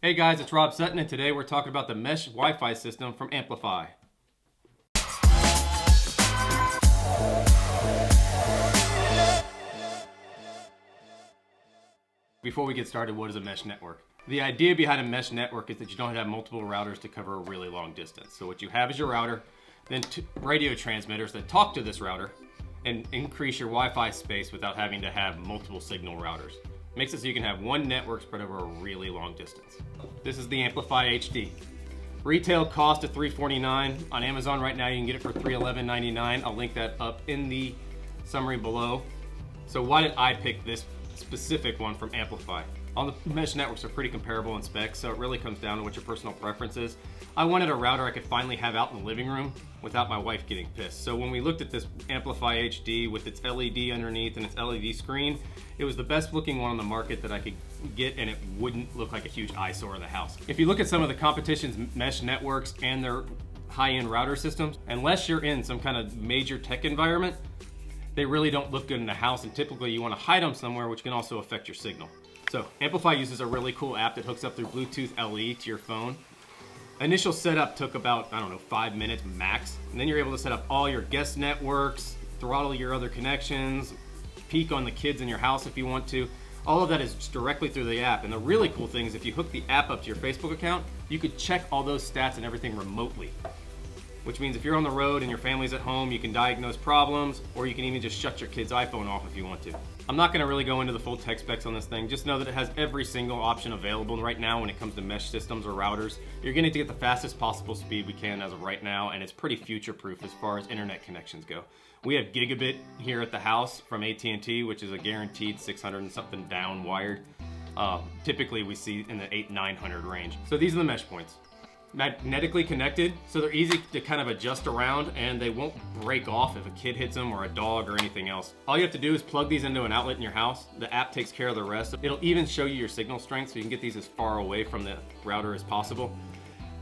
Hey guys, it's Rob Sutton, and today we're talking about the mesh Wi-Fi system from Amplifi. Before we get started, what is a mesh network? The idea behind a mesh network is that you don't have multiple routers to cover a really long distance. So what you have is your router, then radio transmitters that talk to this router and increase your Wi-Fi space without having to have multiple signal routers. Makes it so you can have one network spread over a really long distance. This is the Amplifi HD. Retail cost of $349. On Amazon right now you can get it for $311.99. I'll link that up in the summary below. So why did I pick this specific one from Amplifi? All the mesh networks are pretty comparable in specs, so it really comes down to what your personal preference is. I wanted a router I could finally have out in the living room without my wife getting pissed. So when we looked at this Amplifi HD with its LED underneath and its LED screen, it was the best looking one on the market that I could get, and it wouldn't look like a huge eyesore in the house. If you look at some of the competition's mesh networks and their high-end router systems, unless you're in some kind of major tech environment, they really don't look good in the house, and typically you want to hide them somewhere, which can also affect your signal. So Amplifi uses a really cool app that hooks up through Bluetooth LE to your phone. Initial setup took about, 5 minutes max. And then you're able to set up all your guest networks, throttle your other connections, peek on the kids in your house if you want to. All of that is just directly through the app. And the really cool thing is if you hook the app up to your Facebook account, you could check all those stats and everything remotely. Which means if you're on the road and your family's at home, you can diagnose problems, or you can even just shut your kid's iPhone off if you want to. I'm not gonna really go into the full tech specs on this thing. Just know that it has every single option available right now when it comes to mesh systems or routers. You're gonna get the fastest possible speed we can as of right now, and it's pretty future-proof as far as internet connections go. We have Gigabit here at the house from AT&T, which is a guaranteed 600 and something down wired. Typically we see in the 800-900 range. So these are the mesh points. Magnetically connected, so they're easy to kind of adjust around, and they won't break off if a kid hits them or a dog or anything else. All you have to do is plug these into an outlet in your house. The app takes care of the rest. It'll even show you your signal strength, so you can get these as far away from the router as possible.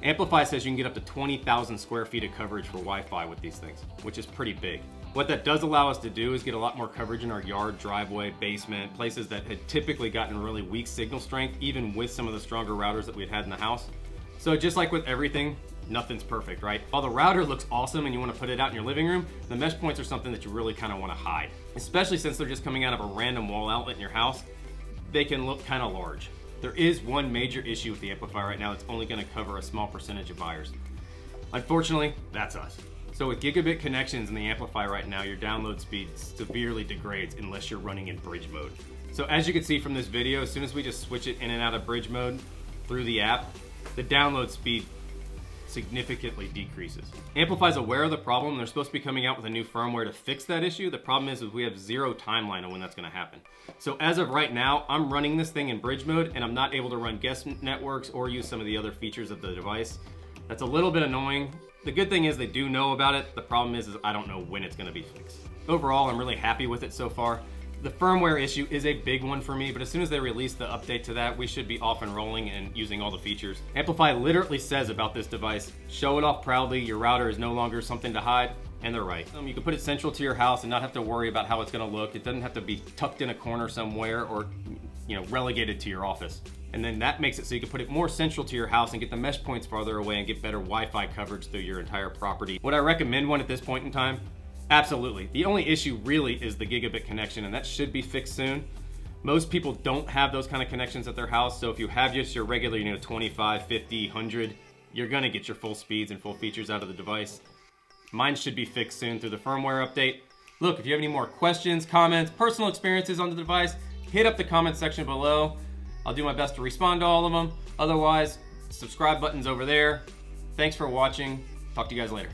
Amplifi says you can get up to 20,000 square feet of coverage for Wi-Fi with these things, which is pretty big. What that does allow us to do is get a lot more coverage in our yard, driveway, basement, places that had typically gotten really weak signal strength, even with some of the stronger routers that we'd had in the house. So just like with everything, nothing's perfect, right? While the router looks awesome and you want to put it out in your living room, the mesh points are something that you really kind of want to hide. Especially since they're just coming out of a random wall outlet in your house, they can look kind of large. There is one major issue with the Amplifi right now that's only going to cover a small percentage of buyers. Unfortunately, that's us. So with Gigabit connections in the Amplifi right now, your download speed severely degrades unless you're running in bridge mode. So as you can see from this video, as soon as we just switch it in and out of bridge mode through the app, the download speed significantly decreases. Amplifi's aware of the problem. They're supposed to be coming out with a new firmware to fix that issue. The problem is we have zero timeline on when that's going to happen. So as of right now, I'm running this thing in bridge mode, and I'm not able to run guest networks or use some of the other features of the device. That's a little bit annoying. The good thing is they do know about it. The problem is I don't know when it's going to be fixed. Overall, I'm really happy with it so far. The firmware issue is a big one for me, but as soon as they release the update to that, we should be off and rolling and using all the features. Amplifi literally says about this device, show it off proudly, your router is no longer something to hide, and they're right. You can put it central to your house and not have to worry about how it's gonna look. It doesn't have to be tucked in a corner somewhere or relegated to your office. And then that makes it so you can put it more central to your house and get the mesh points farther away and get better Wi-Fi coverage through your entire property. Would I recommend one at this point in time? Absolutely. The only issue really is the Gigabit connection, and that should be fixed soon. Most people don't have those kind of connections at their house, so if you have just your regular 25, 50, 100, you're gonna get your full speeds and full features out of the device. Mine should be fixed soon through the firmware update. Look, if you have any more questions, comments, personal experiences on the device, hit up the comment section below. I'll do my best to respond to all of them. Otherwise, subscribe button's over there. Thanks for watching. Talk to you guys later.